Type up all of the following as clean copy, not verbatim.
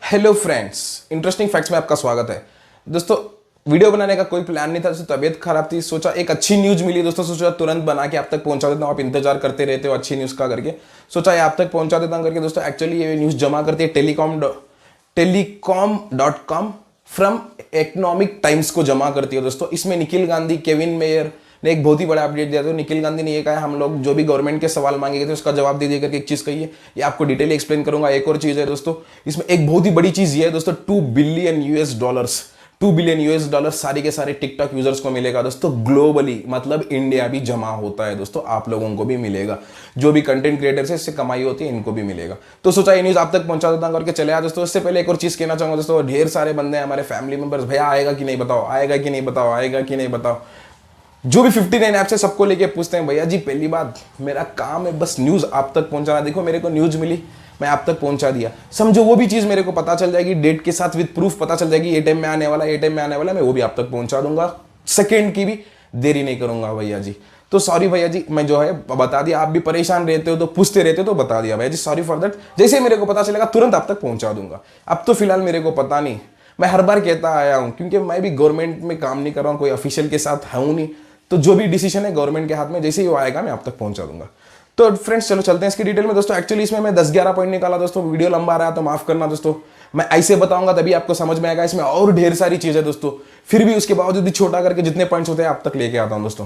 Hello friends, interesting facts में आपका स्वागत है। दोस्तों, वीडियो बनाने का कोई प्लान नहीं था, दोस्तों तबीयत खराब थी, सोचा एक अच्छी न्यूज़ मिली दोस्तों, सोचा तुरंत बना के आप तक पहुंचा देता हूं। आप इंतजार करते रहते हो अच्छी न्यूज़ का करके, सोचा ये आप तक पहुंचा देता हूं करके। दोस्तों एक्चुअली ये न्यूज़ जमा करती है टेलीकॉम.com फ्रॉम इकोनॉमिक टाइम्स को जमा करती है दोस्तों। इसमें निखिल गांधी, केविन मेयर ने एक बहुत ही बड़ा अपडेट दिया था। निखिल गांधी ने ये कहा, हम लोग जो भी गवर्नमेंट के सवाल मांगे गए थे उसका जवाब दीजिए करके एक चीज़ कही है। ये आपको डिटेल एक्सप्लेन करूंगा। एक और चीज़ है दोस्तों, इसमें एक बहुत ही बड़ी चीज़ ये है दोस्तों, $2 बिलियन US सारे के सारे टिकटॉक यूजर्स को मिलेगा दोस्तों ग्लोबली, मतलब इंडिया भी जमा होता है दोस्तों, आप लोगों को भी मिलेगा। जो भी कंटेंट क्रिएटर्स है इससे कमाई होती है, इनको भी मिलेगा। तो सोचा ये न्यूज़ आप तक पहुंचा देता हूं करके चले आ दोस्तों। इससे पहले एक और चीज़ कहना चाहूंगा दोस्तों, ढेर सारे बंदे हैं हमारे फैमिली मेंबर्स, भैया आएगा कि नहीं बताओ, आएगा कि नहीं बताओ, आएगा कि नहीं बताओ। जो भी 59 ऐप से सबको लेके पूछते हैं, भैया जी पहली बात मेरा काम है बस न्यूज़ आप तक पहुंचाना। देखो मेरे को न्यूज़ मिली, मैं आप तक पहुंचा दिया, समझो वो भी चीज़ मेरे को पता चल जाएगी, डेट के साथ विद प्रूफ पता चल जाएगी, ये टाइम में आने वाला, ये टाइम में आने वाला, मैं वो भी आप तक पहुंचा दूंगा। सेकंड की भी देरी नहीं करूंगा भैया जी। तो सॉरी भैया जी, मैं जो है बता दिया, आप भी परेशान रहते हो तो पूछते रहते हो तो बता दिया भैया जी, सॉरी फॉर दैट। जैसे मेरे को पता चलेगा तुरंत आप तक पहुंचा दूंगा। अब तो फिलहाल मेरे को पता नहीं, मैं हर बार कहता आया हूँ, क्योंकि मैं भी गवर्नमेंट में काम नहीं कर रहा हूँ, कोई ऑफिशियल के साथ हूँ नहीं, तो जो भी डिसीजन है गवर्नमेंट के हाथ में, जैसे ही वो आएगा मैं आप तक पहुंचा दूंगा। तो फ्रेंड्स चलो चलते हैं इसकी डिटेल में दोस्तों। एक्चुअली इसमें मैं 10-11 पॉइंट निकाला दोस्तों, वीडियो लंबा रहा तो माफ करना दोस्तों। मैं ऐसे बताऊंगा तभी आपको समझ में आएगा, इसमें और ढेर सारी चीज़ है दोस्तों, फिर भी उसके बावजूद भी छोटा करके जितने पॉइंट्स होते हैं आप तक लेके आता हूं दोस्तों।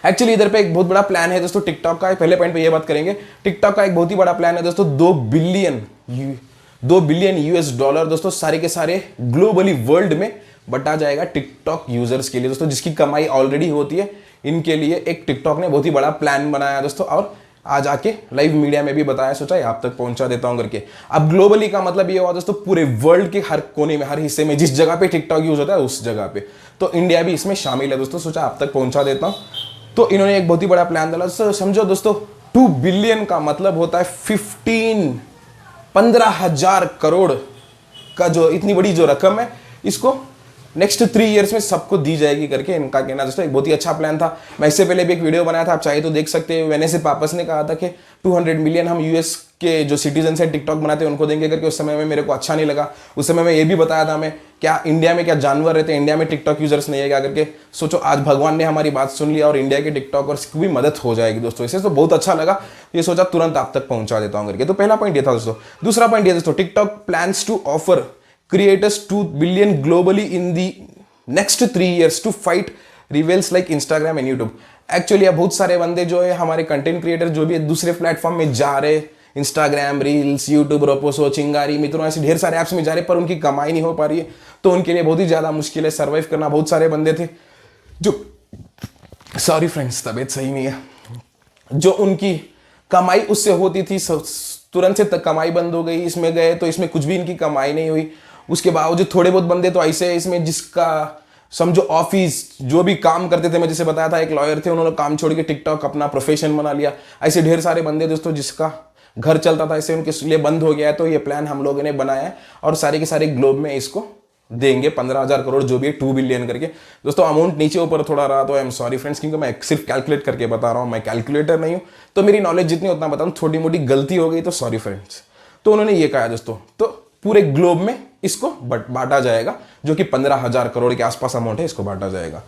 एक्चुअली इधर पे एक बहुत बड़ा प्लान है दोस्तों टिकटॉक का। पहले पॉइंट पे ये बात करेंगे, टिकटॉक का एक बहुत ही बड़ा प्लान है दोस्तों, $2 बिलियन US दोस्तों, सारे के सारे ग्लोबली वर्ल्ड में बटा जाएगा टिकटॉक यूजर्स के लिए दोस्तों, जिसकी कमाई ऑलरेडी होती है इनके लिए। एक टिकटॉक ने बहुत ही बड़ा प्लान बनाया दोस्तों, और आज आके लाइव मीडिया में भी बताया, सोचा आप तक पहुंचा देता हूं करके। अब ग्लोबली का मतलब ये हुआ दोस्तों, पूरे वर्ल्ड के हर कोने में, हर हिस्से में, जिस जगह पे टिकटॉक यूज होता है उस जगह पे, तो इंडिया भी इसमें शामिल है दोस्तों। सोचा आप तक पहुंचा देता हूं। तो इन्होंने एक बहुत ही बड़ा प्लान डाला। समझो दोस्तों, 2 बिलियन का मतलब होता है 15,000 करोड़ का, जो इतनी बड़ी जो रकम है, इसको नेक्स्ट 3 इयर्स में सबको दी जाएगी करके इनका कहना दोस्तों। एक बहुत ही अच्छा प्लान था। मैं इससे पहले भी एक वीडियो बनाया था, आप चाहे तो देख सकते हैं। वेनेसे पापस ने कहा था कि 200 मिलियन हम यूएस के जो सिटीजन हैं टिकटॉक बनाते हैं उनको देंगे करके। उस समय में मेरे को अच्छा नहीं लगा। उस समय में ये भी बताया था, मैं क्या इंडिया में क्या जानवर रहते हैं, इंडिया में टिकटॉक यूजर्स नहीं है क्या करके। सोचो आज भगवान ने हमारी बात सुन लिया और इंडिया के टिकटॉकर्स की भी मदद हो जाएगी दोस्तों। इससे तो बहुत अच्छा लगा, ये सोचा तुरंत आप तक पहुंचा देता हूं करके। तो पहला पॉइंट ये था दोस्तों। दूसरा पॉइंट ये दोस्तों, TikTok plans to offer creators 2 billion globally in the next 3 years to fight rivals like Instagram and YouTube. Actually अब बहुत सारे बंदे जो है हमारे कंटेंट क्रिएटर जो भी दूसरे प्लेटफॉर्म में जा रहे, इंस्टाग्राम रील्स, यूट्यूब, रोपोसो, चिंगारी, मित्रों, ऐसे ढेर सारे ऐप्स में जा रहे, पर उनकी कमाई नहीं हो पा रही है, तो उनके लिए बहुत ही ज़्यादा मुश्किल है सर्वाइव करना। बहुत सारे बंदे थे जो, सॉरी फ्रेंड्स तबीयत सही नहीं है, जो उनकी कमाई उससे होती थी तुरंत से कमाई बंद हो गई, इसमें गए तो इसमें कुछ भी इनकी कमाई नहीं हुई। उसके बावजूद थोड़े बहुत बंदे तो ऐसे हैं इसमें जिसका समझो ऑफिस जो भी काम करते थे, मैं जैसे बताया था एक लॉयर थे, उन्होंने काम छोड़ के टिकटॉक अपना प्रोफेशन बना लिया। ऐसे ढेर सारे बंदे दोस्तों जिसका घर चलता था ऐसे उनके लिए बंद हो गया है। तो ये प्लान हम लोगों ने बनाया है और सारे के सारे ग्लोब में इसको देंगे 15,000 करोड़ जो भी है, 2 बिलियन करके दोस्तों। अमाउंट नीचे ऊपर थोड़ा रहा तो आई एम सॉरी फ्रेंड्स, क्योंकि मैं सिर्फ कैलकुलेट करके बता रहा हूँ, मैं कैलकुलेटर नहीं हूँ, तो मेरी नॉलेज जितनी उतना बताऊँ, छोटी मोटी गलती हो गई तो सॉरी फ्रेंड्स। तो उन्होंने ये कहा दोस्तों, तो पूरे ग्लोब में इसको बांटा जाएगा, जो कि 15,000 करोड़ के आसपास अमाउंट है, इसको बांटा जाएगा।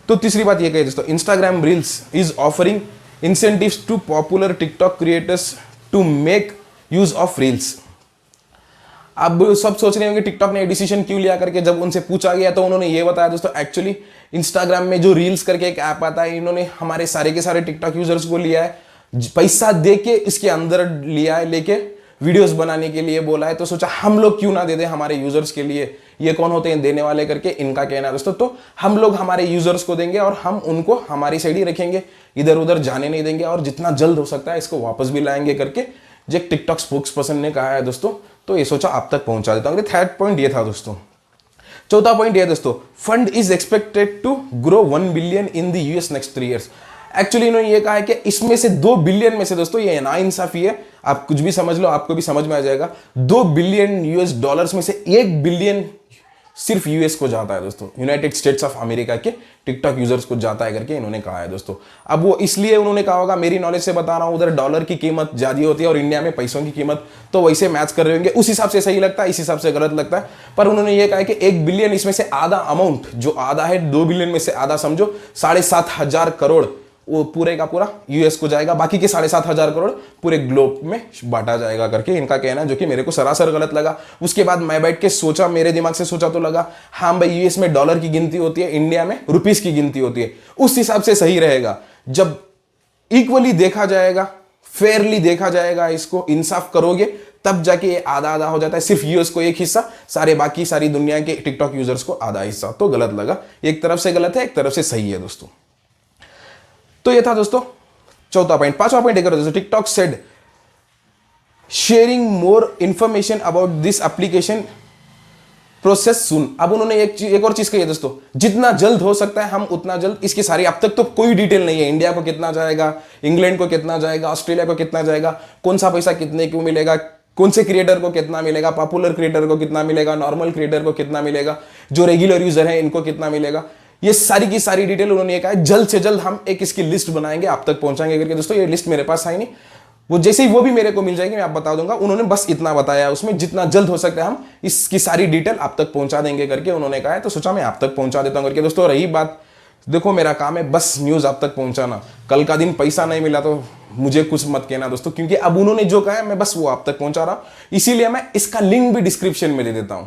तो तीसरी बात ये कही दोस्तों, Instagram reels is offering incentives to popular TikTok creators to make use of reels. अब सब सोच रहे होंगे टिकटॉक ने डिसीजन क्यों लिया करके। जब उनसे पूछा गया तो उन्होंने ये बताया दोस्तों, एक्चुअली इंस्टाग्राम में जो रील्स करके एक ऐप आता है, इन्होंने हमारे सारे के सारे टिकटॉक यूजर्स को लिया है, पैसा दे के इसके अंदर लिया है, लेके वीडियोस बनाने के लिए बोला है। तो सोचा हम लोग क्यों ना दे दे हमारे यूजर्स के लिए, ये कौन होते हैं देने वाले करके, इनका कहना है दोस्तों। तो हम लोग हमारे यूजर्स को देंगे और हम उनको हमारी साइड ही रखेंगे, इधर उधर जाने नहीं देंगे, और जितना जल्द हो सकता है इसको वापस भी लाएंगे करके जो टिकटॉक स्पोक्स पर्सन ने कहा है दोस्तों। तो ये सोचा आप तक पहुंचा देता हूँ। थर्ड पॉइंट ये था दोस्तों। चौथा पॉइंट ये दोस्तों, fund is expected to grow 1 billion in the US next 3 years। Actually इन्होंने ये कहा है कि इसमें से 2 बिलियन में से दोस्तों, ये नाइंसाफी है, आप कुछ भी समझ लो, आपको भी समझ में आ जाएगा। $2 बिलियन में से 1 बिलियन सिर्फ यूएस को जाता है दोस्तों, यूनाइटेड स्टेट्स ऑफ अमेरिका के टिकटॉक यूजर्स को जाता है करके इन्होंने कहा है दोस्तों। अब वो इसलिए उन्होंने कहा होगा, मेरी नॉलेज से बता रहा हूं, उधर डॉलर की कीमत ज्यादा होती है और इंडिया में पैसों की कीमत तो वैसे मैच कर रहे होंगे, उस हिसाब से सही लगता है, इस हिसाब से गलत लगता है। पर उन्होंने ये कहा कि 1 बिलियन इसमें से आधा अमाउंट, जो आधा है 2 बिलियन में से आधा समझो 7,500 करोड़, वो पूरे का पूरा यूएस को जाएगा, बाकी के 7,500 करोड़ पूरे ग्लोब में बांटा जाएगा करके इनका कहना है, जो कि मेरे को सरासर गलत लगा। उसके बाद मैं बैठ के सोचा, मेरे दिमाग से सोचा तो लगा हाँ भाई, यूएस में डॉलर की गिनती होती है, इंडिया में रुपीस की गिनती होती है, उस हिसाब से सही रहेगा। जब इक्वली देखा जाएगा, फेयरली देखा जाएगा, इसको इंसाफ करोगे तब जाके ये आधा आधा हो जाता है, सिर्फ यूएस को एक हिस्सा, सारे बाकी सारी दुनिया के टिकटॉक यूजर्स को आधा हिस्सा। तो गलत लगा, एक तरफ से गलत है, एक तरफ से सही है दोस्तों। तो ये था दोस्तों चौथा पॉइंट। पांचवा पॉइंट देखो दोस्तों, TikTok said sharing more information about this application process soon. अब उन्होंने एक और चीज कही है दोस्तों, जितना जल्द हो सकता है हम उतना जल्द इसकी सारी, अब तक तो कोई डिटेल नहीं है, इंडिया को कितना जाएगा, इंग्लैंड को कितना जाएगा, ऑस्ट्रेलिया को कितना जाएगा, कौन सा पैसा कितने को मिलेगा, कौन से क्रिएटर को कितना मिलेगा, पॉपुलर क्रिएटर को कितना मिलेगा, नॉर्मल क्रिएटर को कितना मिलेगा, जो रेगुलर यूजर है इनको कितना मिलेगा, ये सारी की सारी डिटेल उन्होंने ये कहा है जल्द से जल्द हम एक इसकी लिस्ट बनाएंगे, आप तक पहुंचाएंगे करके। दोस्तों ये लिस्ट मेरे पास आई नहीं, वो जैसे ही वो भी मेरे को मिल जाएगी मैं आप बता दूंगा। उन्होंने बस इतना बताया उसमें, जितना जल्द हो सकता है हम इसकी सारी डिटेल आप तक पहुंचा देंगे करके उन्होंने कहा है। तो सोचा मैं आप तक पहुंचा देता हूं करके। दोस्तों रही बात, देखो मेरा काम है बस न्यूज आप तक पहुंचाना, कल का दिन पैसा नहीं मिला तो मुझे कुछ मत कहना दोस्तों, क्योंकि अब उन्होंने जो कहा है मैं बस वो आप तक पहुंचा रहा हूं। इसीलिए मैं इसका लिंक भी डिस्क्रिप्शन में दे देता हूं,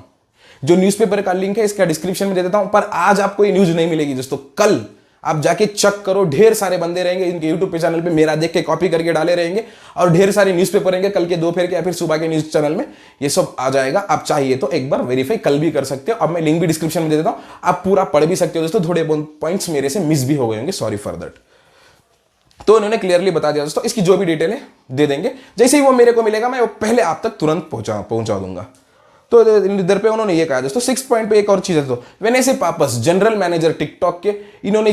जो न्यूज़पेपर का लिंक है इसका डिस्क्रिप्शन में दे देता हूं। पर आज आपको ये न्यूज नहीं मिलेगी दोस्तों, कल आप जाके चेक करो, ढेर सारे बंदे रहेंगे इनके यूट्यूब पे चैनल पे मेरा देख के कॉपी करके डाले रहेंगे, और ढेर सारे न्यूज़पेपर रहेंगे कल के दोपहर के या फिर सुबह के न्यूज चैनल में, ये सब आ जाएगा। आप चाहिए तो एक बार वेरीफाई कल भी कर सकते हो। अब मैं लिंक भी डिस्क्रिप्शन में दे देता हूं, आप पूरा पढ़ भी सकते हो दोस्तों। थोड़े पॉइंट्स मेरे से मिस भी हो गए होंगे, सॉरी फॉर दैट। तो उन्होंने क्लियरली बता दिया दोस्तों, इसकी जो भी डिटेल है दे देंगे, जैसे ही वो मेरे को मिलेगा मैं वो पहले आप तक तुरंत पहुंचा दूंगा। तो इधर पे उन्होंने ये कहा दोस्तों। 6 पॉइंट पे एक और चीज है दोस्तों, व्हेन ऐसे पापस जनरल मैनेजर टिकटॉक के, इन्होंने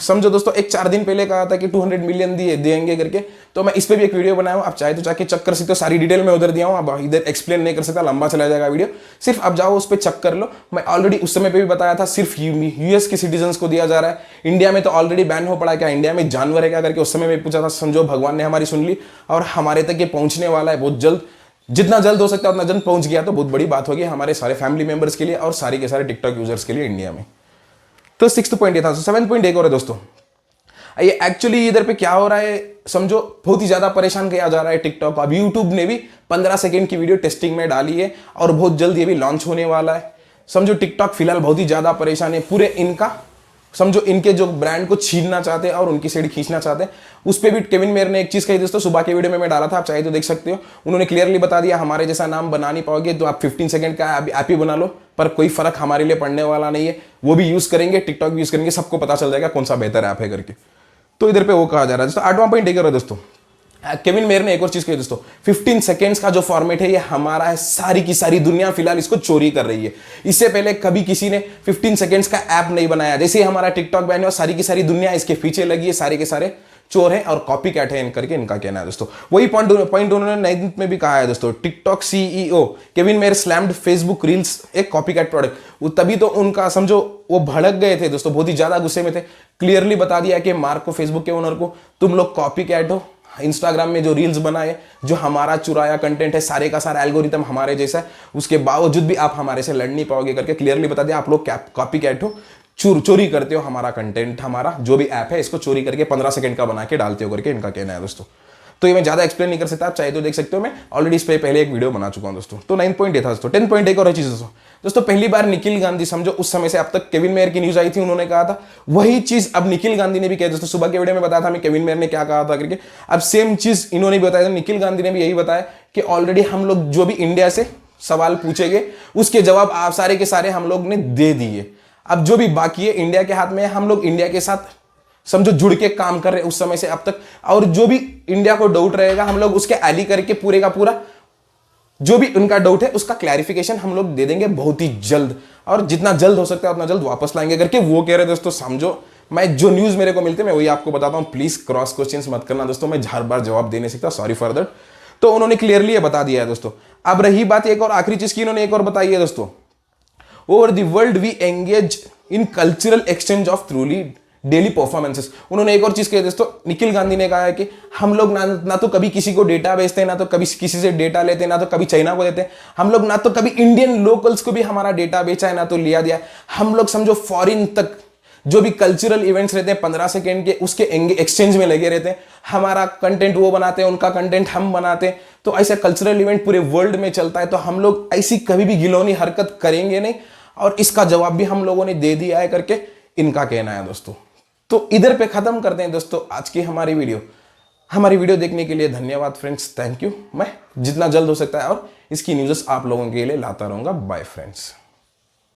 समझो दोस्तों एक 4 दिन पहले कहा था कि 200 मिलियन देंगे करके। तो मैं इस पे भी एक वीडियो बनाया हूं, आप चाहे तो जाके चेक कर सकते हो, सारी डिटेल मैं उधर दिया हूं। अब इधर एक्सप्लेन नहीं कर सकता, लंबा चला जाएगा वीडियो, सिर्फ आप जाओ उस पर चेक कर लो। मैं ऑलरेडी उस समय पे भी बताया था, सिर्फ यूएस के सिटीजन को दिया जा रहा है, इंडिया में तो ऑलरेडी बैन हो पड़ा, क्या इंडिया में जानवर है क्या करके उस समय में पूछा था। समझो भगवान ने हमारी सुन ली और हमारे तक ये पहुंचने वाला है बहुत जल्द, जितना जल्द हो सकता है उतना जल्द पहुंच गया तो बहुत बड़ी बात होगी हमारे सारे फैमिली मेंबर्स के लिए और सारे के सारे टिकटॉक यूजर्स के लिए इंडिया में। तो 6th पॉइंट ये था। 7th पॉइंट एक और है दोस्तों, ये एक्चुअली इधर पे क्या हो रहा है समझो, बहुत ही ज्यादा परेशान किया जा रहा है टिकटॉक। अब यूट्यूब ने भी 15 सेकंड की वीडियो टेस्टिंग में डाली है और बहुत जल्द ये भी लॉन्च होने वाला है। समझो टिकटॉक फिलहाल बहुत ही ज्यादा परेशान है, पूरे इनका समझो इनके जो ब्रांड को छीनना चाहते हैं और उनकी साइड खींचना चाहते हैं। उस पर भी केविन मेयर ने एक चीज कही दोस्तों, सुबह के वीडियो में मैं डाला था, आप चाहे तो देख सकते हो। उन्होंने क्लियरली बता दिया हमारे जैसा नाम बना नहीं पाओगे तो आप 15 सेकंड का ऐप ही बना लो, पर कोई फर्क हमारे लिए पड़ने वाला नहीं है। वो भी यूज करेंगे, टिकटॉक भी यूज करेंगे, सबको पता चल जाएगा कौन सा बेहतर ऐप है करके। तो इधर पे वो कहा जा रहा है दोस्तों। 8वां पॉइंट एक और है दोस्तों, केविन मेयर ने एक और चीज कही दोस्तों, 15 सेकेंड्स का जो फॉर्मेट है ये हमारा है, सारी की सारी दुनिया फिलहाल इसको चोरी कर रही है। इससे पहले कभी किसी ने 15 सेकेंड्स का ऐप नहीं बनाया, जैसे ही हमारा टिकटॉक बैन है और सारी की सारी दुनिया इसके पीछे लगी है, सारे के सारे चोर हैं और कॉपी कैट है करके इनका कहना है दोस्तों। वही पॉइंट उन्होंने 9th में भी कहा है दोस्तों, TikTok CEO Kevin mayor slammed Facebook reels एक कॉपी कैट प्रोडक्ट। तभी तो उनका समझो वो भड़क गए थे दोस्तों, बहुत ही ज्यादा गुस्से में थे। क्लियरली बता दिया कि मार्क को, फेसबुक के ओनर को, तुम लोग कॉपी कैट हो, इंस्टाग्राम में जो रील्स बनाए, जो हमारा चुराया कंटेंट है, सारे का सारा एल्गोरिथम हमारे जैसा है, उसके बावजूद भी आप हमारे से लड़ नहीं पाओगे करके क्लियरली बता दिया। आप लोग कॉपी कैट हो, चोरी करते हो हमारा कंटेंट, हमारा जो भी ऐप है इसको चोरी करके 15 सेकंड का बना के डालते हो करके इनका कहना है दोस्तों। तो ये मैं ज्यादा एक्सप्लेन नहीं कर सकता, आप चाहे तो देख सकते हो, मैं ऑलरेडी इस पे पहले एक वीडियो बना चुका हूं दोस्तों। तो 9 पॉइंट ये था दोस्तों। 10 पॉइंट एक और चीज दोस्तों, पहली बार निखिल गांधी, समझो उस समय से अब तक केविन मेयर की न्यूज आई थी, उन्होंने कहा था वही चीज अब निखिल गांधी ने भी कहा दोस्तों। सुबह के वीडियो में बताया था मैं केविन मेयर ने क्या कहा था करके, अब सेम चीज इन्होंने भी बताया था, निखिल गांधी ने भी यही बताया कि ऑलरेडी हम लोग जो भी इंडिया से सवाल पूछेंगे उसके जवाब आप सारे के सारे हम लोग ने दे दिए। अब जो भी बाकी है इंडिया के हाथ में, हम लोग इंडिया के साथ समझो जुड़ के काम कर रहे हैं उस समय से अब तक, और जो भी इंडिया को डाउट रहेगा हम लोग उसके एली करके पूरे का पूरा जो भी उनका डाउट है उसका क्लैरिफिकेशन हम लोग दे देंगे बहुत ही जल्द, और जितना जल्द हो सकता है उतना जल्द वापस लाएंगे करके वो कह रहे दोस्तों। समझो मैं जो न्यूज मेरे को मिलते हैं मैं वही आपको बताता हूं, प्लीज क्रॉस क्वेश्चंस मत करना दोस्तों, मैं हर बार जवाब दे नहीं सकता, सॉरी फॉर दैट। तो उन्होंने क्लियरली ये बता दिया है दोस्तों। अब रही बात एक और आखिरी चीज की, इन्होंने एक और बताई है दोस्तों, over the world we engage in cultural exchange of truly daily performances. उन्होंने एक और चीज कही दोस्तों, निखिल गांधी ने कहा है कि हम लोग ना तो कभी किसी को डेटा बेचते हैं, ना तो कभी किसी से डेटा लेते हैं, ना तो कभी चाइना को देते हैं। हम लोग ना तो कभी इंडियन लोकल्स को भी हमारा डेटा बेचा है, ना तो लिया दिया। हम लोग समझो फॉरिन तक जो भी कल्चरल इवेंट्स रहते हैं 15 सेकेंड के, उसके एक्सचेंज में लगे रहते हैं। हमारा कंटेंट वो बनाते हैं, उनका कंटेंट हम बनाते हैं। तो ऐसा कल्चरल इवेंट पूरे वर्ल्ड में चलता है। तो हम लोग ऐसी कभी भी गिलौनी हरकत करेंगे नहीं, और इसका जवाब भी हम लोगों ने दे दिया है करके इनका कहना है दोस्तों। तो इधर पे खत्म करते हैं दोस्तों आज की हमारी वीडियो। हमारी वीडियो देखने के लिए धन्यवाद फ्रेंड्स, थैंक यू। मैं जितना जल्द हो सकता है और इसकी न्यूज़ आप लोगों के लिए लाता रहूंगा। Bye friends.